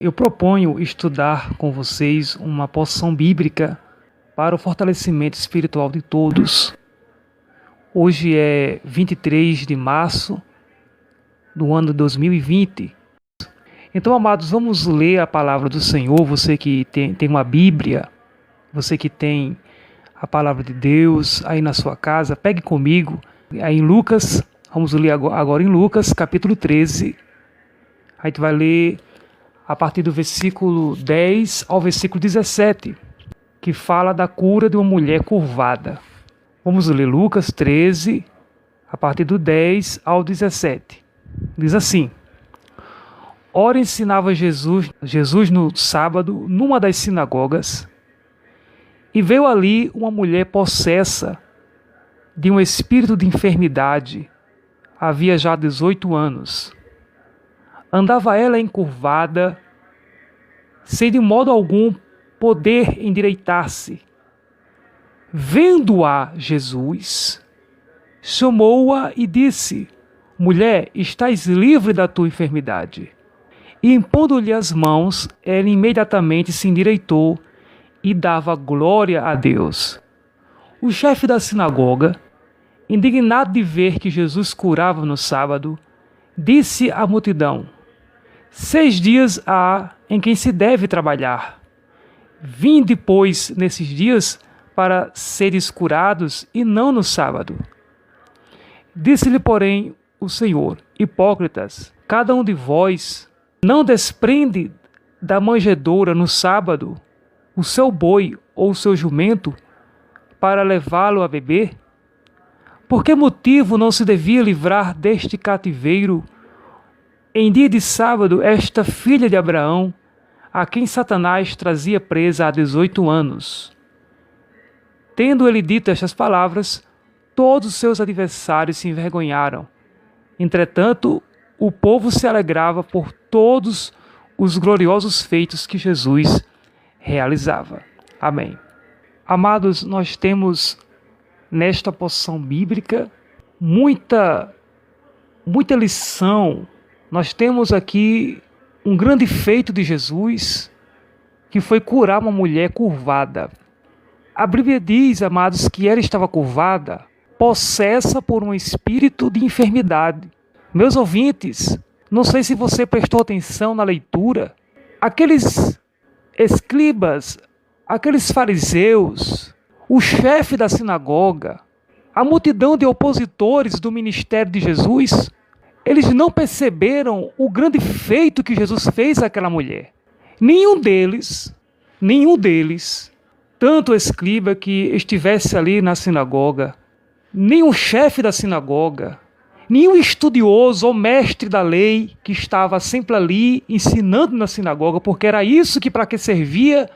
Eu proponho estudar com vocês uma porção bíblica para o fortalecimento espiritual de todos. Hoje é 23 de março do ano 2020. Então, amados, vamos ler a palavra do Senhor. Você que tem uma Bíblia, você que tem a palavra de Deus aí na sua casa, pegue comigo aí em Lucas. Vamos ler agora em Lucas, capítulo 13. A gente vai ler a partir do versículo 10 ao versículo 17, que fala da cura de uma mulher curvada. Vamos ler Lucas 13, a partir do 10 ao 17. Diz assim: Ora, ensinava Jesus no sábado, numa das sinagogas, e veio ali uma mulher possessa de um espírito de enfermidade, havia já 18 anos. Andava ela encurvada, sem de modo algum poder endireitar-se. Vendo-a Jesus, chamou-a e disse: Mulher, estás livre da tua enfermidade. E impondo-lhe as mãos, ela imediatamente se endireitou e dava glória a Deus. O chefe da sinagoga, indignado de ver que Jesus curava no sábado, disse à multidão: 6 dias há em que se deve trabalhar. Vinde, pois, nesses dias para seres curados e não no sábado. Disse-lhe, porém, o Senhor: Hipócritas, cada um de vós não desprende da manjedoura no sábado o seu boi ou o seu jumento para levá-lo a beber? Por que motivo não se devia livrar deste cativeiro em dia de sábado esta filha de Abraão, a quem Satanás trazia presa há 18 anos? Tendo ele dito estas palavras, todos os seus adversários se envergonharam. Entretanto, o povo se alegrava por todos os gloriosos feitos que Jesus realizava. Amém. Amados, nós temos nesta porção bíblica muita lição. Nós temos aqui um grande feito de Jesus, que foi curar uma mulher curvada. A Bíblia diz, amados, que ela estava curvada, possessa por um espírito de enfermidade. Meus ouvintes, não sei se você prestou atenção na leitura, aqueles escribas, aqueles fariseus, o chefe da sinagoga, a multidão de opositores do ministério de Jesus, eles não perceberam o grande feito que Jesus fez àquela mulher. Nenhum deles, tanto o escriba que estivesse ali na sinagoga, nem o chefe da sinagoga, nenhum estudioso ou mestre da lei que estava sempre ali ensinando na sinagoga, porque era isso para que servia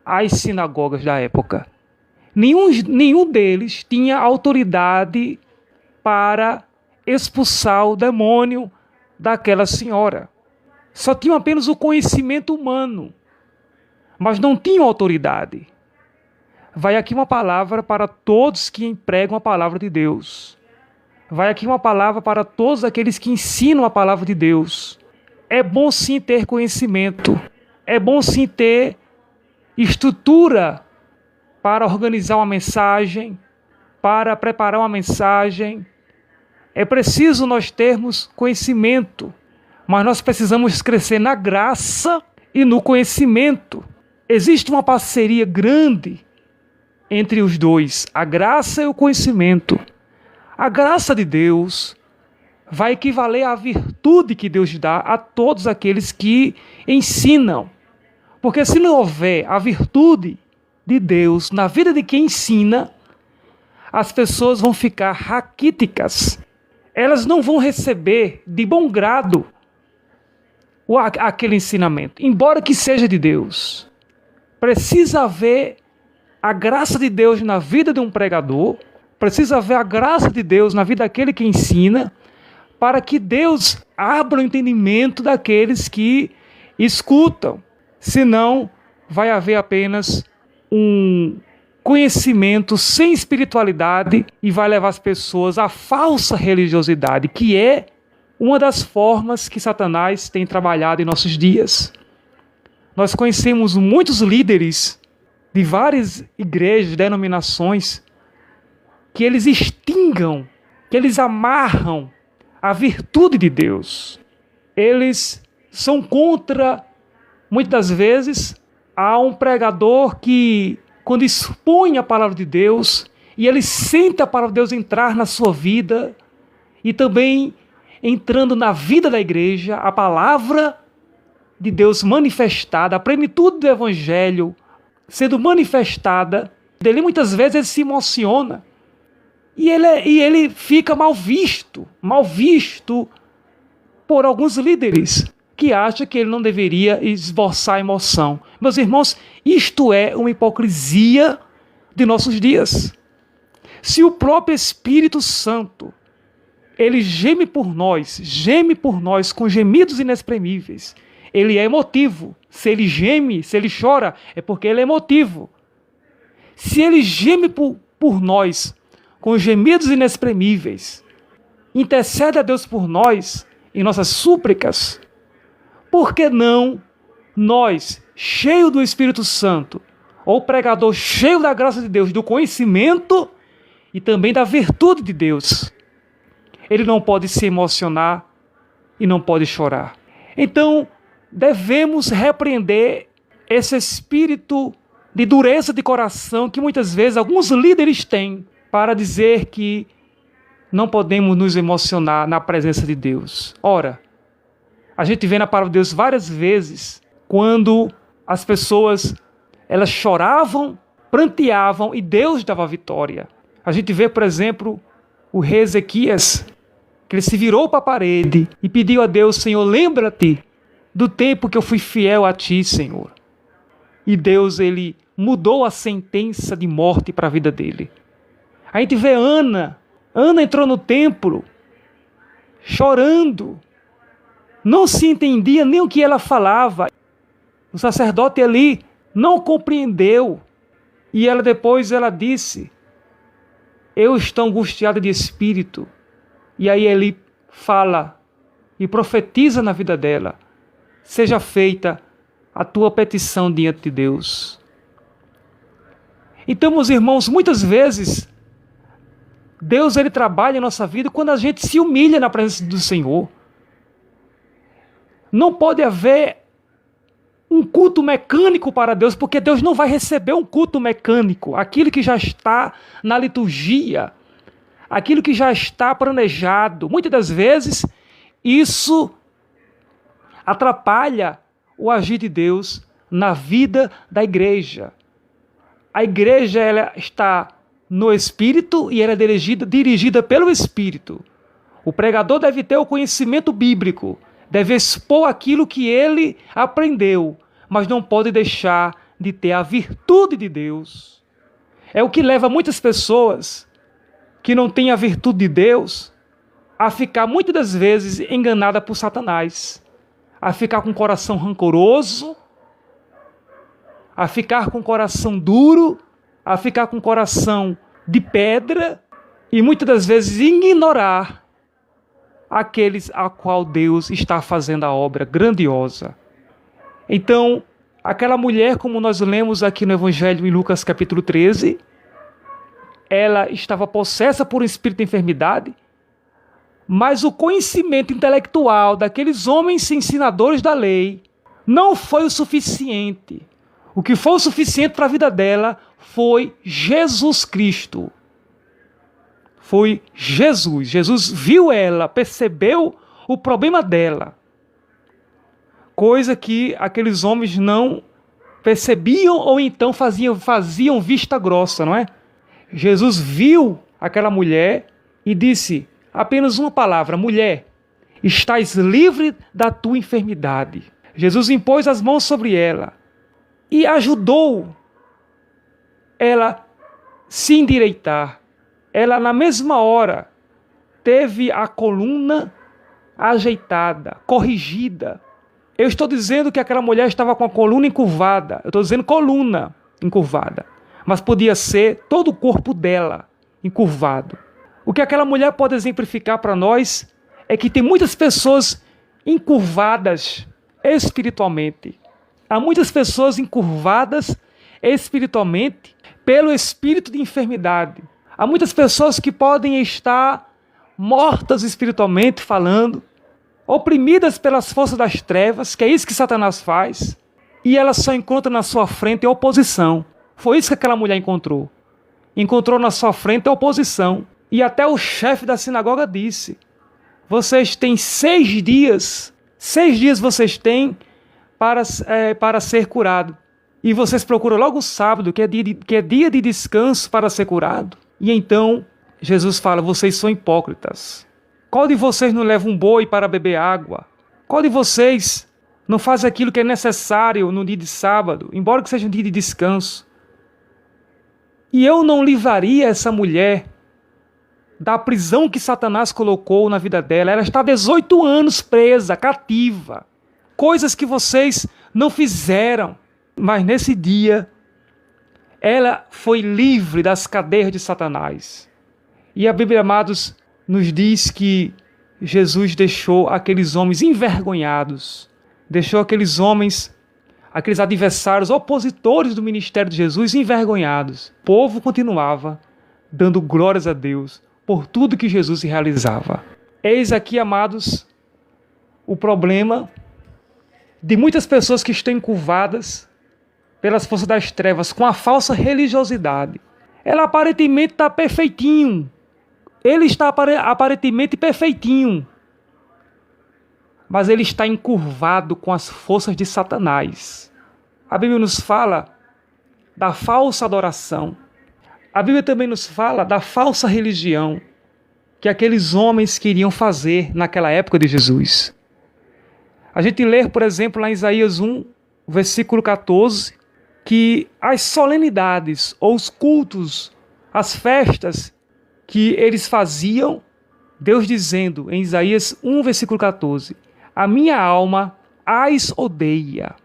as sinagogas da época. Nenhum deles tinha autoridade para expulsar o demônio daquela senhora. Só tinham apenas o conhecimento humano, mas não tinham autoridade. Vai aqui uma palavra para todos que empregam a palavra de Deus. Vai aqui uma palavra para todos aqueles que ensinam a palavra de Deus. É bom sim ter conhecimento. É bom sim ter estrutura para organizar uma mensagem, para preparar uma mensagem. É preciso nós termos conhecimento, mas nós precisamos crescer na graça e no conhecimento. Existe uma parceria grande entre os dois, a graça e o conhecimento. A graça de Deus vai equivaler à virtude que Deus dá a todos aqueles que ensinam. Porque se não houver a virtude de Deus na vida de quem ensina, as pessoas vão ficar raquíticas. Elas não vão receber de bom grado aquele ensinamento, embora que seja de Deus. Precisa haver a graça de Deus na vida de um pregador, precisa haver a graça de Deus na vida daquele que ensina, para que Deus abra o entendimento daqueles que escutam. Senão, vai haver apenas um conhecimento sem espiritualidade e vai levar as pessoas à falsa religiosidade, que é uma das formas que Satanás tem trabalhado em nossos dias. Nós conhecemos muitos líderes de várias igrejas, denominações, que eles extingam, que eles amarram a virtude de Deus. Eles são contra, muitas das vezes, a um pregador que, quando expõe a palavra de Deus, e ele sente a palavra de Deus entrar na sua vida, e também entrando na vida da igreja, a palavra de Deus manifestada, a plenitude do Evangelho sendo manifestada, dele muitas vezes ele se emociona, e ele fica mal visto por alguns líderes, que acham que ele não deveria esboçar emoção. Meus irmãos, isto é uma hipocrisia de nossos dias. Se o próprio Espírito Santo, ele geme por nós com gemidos inexprimíveis, ele é emotivo. Se ele geme, se ele chora, é porque ele é emotivo. Se ele geme por nós com gemidos inexprimíveis, intercede a Deus por nós em nossas súplicas, por que não nós, cheio do Espírito Santo, ou pregador cheio da graça de Deus, do conhecimento e também da virtude de Deus, ele não pode se emocionar e não pode chorar? Então, devemos repreender esse espírito de dureza de coração que muitas vezes alguns líderes têm para dizer que não podemos nos emocionar na presença de Deus. Ora, a gente vê na palavra de Deus várias vezes quando as pessoas elas choravam, pranteavam e Deus dava vitória. A gente vê, por exemplo, o rei Ezequias, que ele se virou para a parede e pediu a Deus: Senhor, lembra-te do tempo que eu fui fiel a Ti, Senhor. E Deus, ele mudou a sentença de morte para a vida dele. A gente vê Ana entrou no templo chorando, não se entendia nem o que ela falava. O sacerdote ali não compreendeu. E depois ela disse: eu estou angustiada de espírito. E aí ele fala e profetiza na vida dela: seja feita a tua petição diante de Deus. Então, meus irmãos, muitas vezes Deus ele trabalha em nossa vida quando a gente se humilha na presença do Senhor. Não pode haver um culto mecânico para Deus, porque Deus não vai receber um culto mecânico. Aquilo que já está na liturgia, aquilo que já está planejado. Muitas das vezes, isso atrapalha o agir de Deus na vida da igreja. A igreja ela está no Espírito e ela é dirigida pelo Espírito. O pregador deve ter o conhecimento bíblico, deve expor aquilo que ele aprendeu, mas não pode deixar de ter a virtude de Deus. É o que leva muitas pessoas que não têm a virtude de Deus a ficar muitas das vezes enganada por Satanás, a ficar com o coração rancoroso, a ficar com o coração duro, a ficar com o coração de pedra e muitas das vezes ignorar aqueles a qual Deus está fazendo a obra grandiosa. Então, aquela mulher, como nós lemos aqui no Evangelho em Lucas capítulo 13, ela estava possessa por um espírito de enfermidade, mas o conhecimento intelectual daqueles homens ensinadores da lei não foi o suficiente. O que foi o suficiente para a vida dela foi Jesus Cristo. Foi Jesus. Jesus viu ela, percebeu o problema dela. Coisa que aqueles homens não percebiam ou então faziam vista grossa, não é? Jesus viu aquela mulher e disse apenas uma palavra: mulher, estás livre da tua enfermidade. Jesus impôs as mãos sobre ela e ajudou ela se endireitar. Ela, na mesma hora, teve a coluna ajeitada, corrigida. Eu estou dizendo que aquela mulher estava com a coluna encurvada. Eu estou dizendo coluna encurvada. Mas podia ser todo o corpo dela encurvado. O que aquela mulher pode exemplificar para nós é que tem muitas pessoas encurvadas espiritualmente. Há muitas pessoas encurvadas espiritualmente pelo espírito de enfermidade. Há muitas pessoas que podem estar mortas espiritualmente falando, oprimidas pelas forças das trevas, que é isso que Satanás faz, e ela só encontra na sua frente oposição. Foi isso que aquela mulher encontrou. Encontrou na sua frente oposição. E até o chefe da sinagoga disse: vocês têm 6 dias vocês têm para ser curado. E vocês procuram logo o sábado, que é dia de descanso, para ser curado. E então Jesus fala: vocês são hipócritas. Qual de vocês não leva um boi para beber água? Qual de vocês não faz aquilo que é necessário no dia de sábado, embora que seja um dia de descanso? E eu não livraria essa mulher da prisão que Satanás colocou na vida dela. Ela está 18 anos presa, cativa. Coisas que vocês não fizeram. Mas nesse dia, ela foi livre das cadeias de Satanás. E a Bíblia, amados, nos diz que Jesus deixou aqueles homens envergonhados. Deixou aqueles homens, aqueles adversários, opositores do ministério de Jesus, envergonhados. O povo continuava dando glórias a Deus por tudo que Jesus realizava. Eis aqui, amados, o problema de muitas pessoas que estão encurvadas pelas forças das trevas com a falsa religiosidade. Ela aparentemente está perfeitinho. Ele está aparentemente perfeitinho. Mas ele está encurvado com as forças de Satanás. A Bíblia nos fala da falsa adoração. A Bíblia também nos fala da falsa religião que aqueles homens queriam fazer naquela época de Jesus. A gente lê, por exemplo, lá em Isaías 1, versículo 14, que as solenidades ou os cultos, as festas que eles faziam, Deus dizendo em Isaías 1, versículo 14, a minha alma as odeia.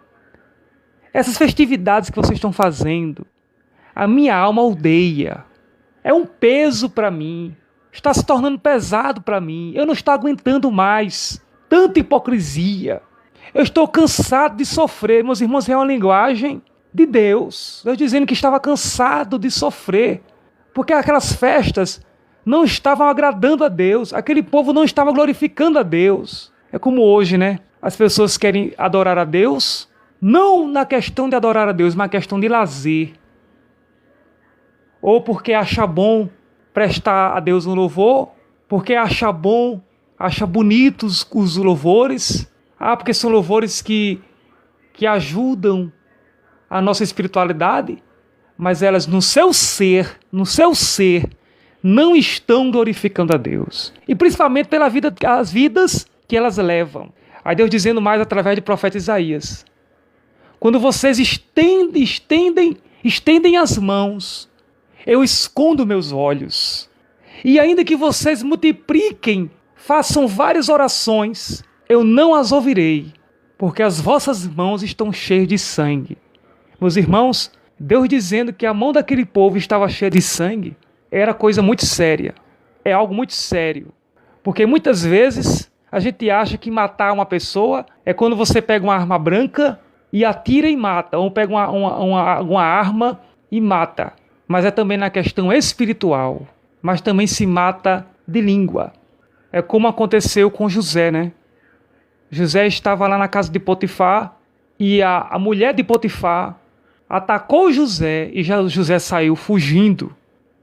Essas festividades que vocês estão fazendo, a minha alma odeia. É um peso para mim. Está se tornando pesado para mim. Eu não estou aguentando mais tanta hipocrisia. Eu estou cansado de sofrer. Meus irmãos, é uma linguagem de Deus. Deus dizendo que estava cansado de sofrer. Porque aquelas festas não estavam agradando a Deus. Aquele povo não estava glorificando a Deus. É como hoje, né? As pessoas querem adorar a Deus, não na questão de adorar a Deus, mas na questão de lazer. Ou porque acha bom prestar a Deus um louvor, porque acha bom, acha bonitos os louvores. Porque são louvores que ajudam a nossa espiritualidade, mas elas no seu ser, não estão glorificando a Deus. E principalmente as vidas que elas levam. Aí Deus dizendo mais através do profeta Isaías: quando vocês estendem as mãos, eu escondo meus olhos. E ainda que vocês multipliquem, façam várias orações, eu não as ouvirei, porque as vossas mãos estão cheias de sangue. Meus irmãos, Deus dizendo que a mão daquele povo estava cheia de sangue, era coisa muito séria. É algo muito sério. Porque muitas vezes a gente acha que matar uma pessoa é quando você pega uma arma branca e atira e mata, ou pega uma arma e mata. Mas é também na questão espiritual. Mas também se mata de língua. É como aconteceu com José, né? José estava lá na casa de Potifar e a mulher de Potifar atacou José e José saiu fugindo.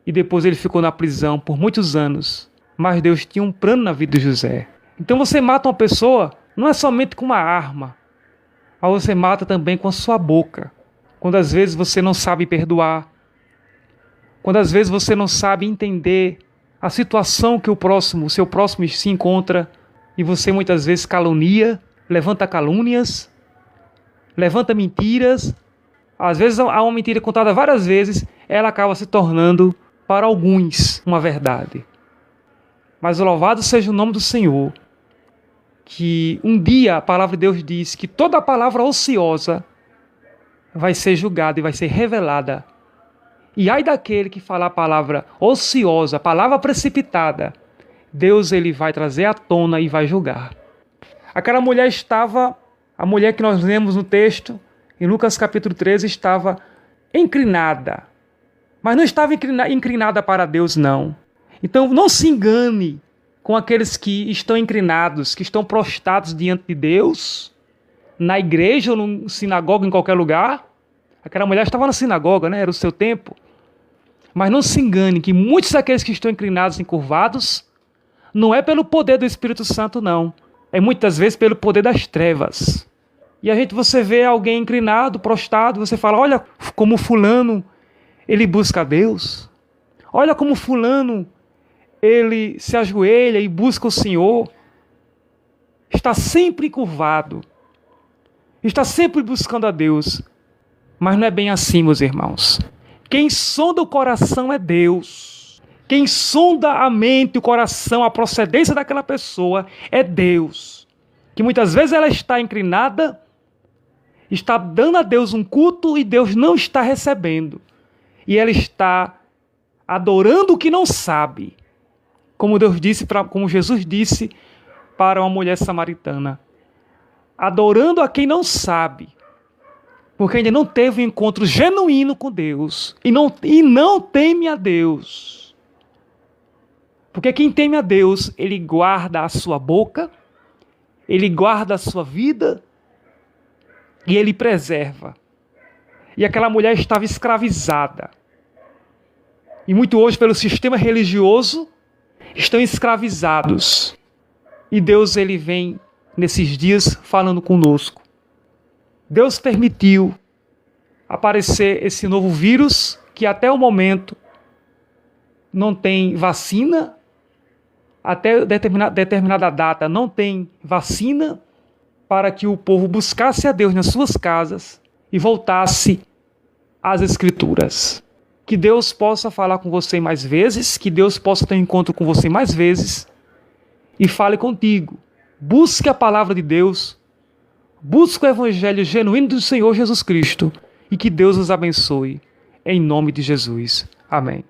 E depois ele ficou na prisão por muitos anos. Mas Deus tinha um plano na vida de José. Então você mata uma pessoa não é somente com uma arma, mas você mata também com a sua boca. Quando às vezes você não sabe perdoar, quando às vezes você não sabe entender a situação que o seu próximo se encontra, e você muitas vezes calunia, levanta calúnias, levanta mentiras. Às vezes há uma mentira contada várias vezes, ela acaba se tornando para alguns uma verdade. Mas louvado seja o nome do Senhor, que um dia a palavra de Deus diz que toda palavra ociosa vai ser julgada e vai ser revelada. E ai daquele que falar a palavra ociosa, a palavra precipitada, Deus ele vai trazer à tona e vai julgar. Aquela mulher a mulher que nós lemos no texto, em Lucas capítulo 13, estava inclinada. Mas não estava inclinada para Deus, não. Então não se engane com aqueles que estão inclinados, que estão prostrados diante de Deus, na igreja ou na sinagoga, em qualquer lugar. Aquela mulher estava na sinagoga, né? Era o seu tempo. Mas não se engane que muitos daqueles que estão inclinados, encurvados, não é pelo poder do Espírito Santo, não. É muitas vezes pelo poder das trevas. E você vê alguém inclinado, prostrado, você fala, olha como fulano, ele busca a Deus. Olha como fulano, ele se ajoelha e busca o Senhor. Está sempre curvado. Está sempre buscando a Deus. Mas não é bem assim, meus irmãos. Quem sonda o coração é Deus. Quem sonda a mente, o coração, a procedência daquela pessoa é Deus. Que muitas vezes ela está inclinada, está dando a Deus um culto e Deus não está recebendo. E ela está adorando o que não sabe. Como Jesus disse para uma mulher samaritana. Adorando a quem não sabe. Porque ainda não teve um encontro genuíno com Deus. E não teme a Deus. Porque quem teme a Deus, ele guarda a sua boca, ele guarda a sua vida e ele preserva. E aquela mulher estava escravizada. E muito hoje, pelo sistema religioso, estão escravizados. E Deus, ele vem nesses dias falando conosco. Deus permitiu aparecer esse novo vírus que até o momento não tem vacina, até determinada data não tem vacina para que o povo buscasse a Deus nas suas casas e voltasse às Escrituras. Que Deus possa falar com você mais vezes, que Deus possa ter um encontro com você mais vezes e fale contigo. Busque a palavra de Deus. Busque o evangelho genuíno do Senhor Jesus Cristo e que Deus os abençoe. Em nome de Jesus. Amém.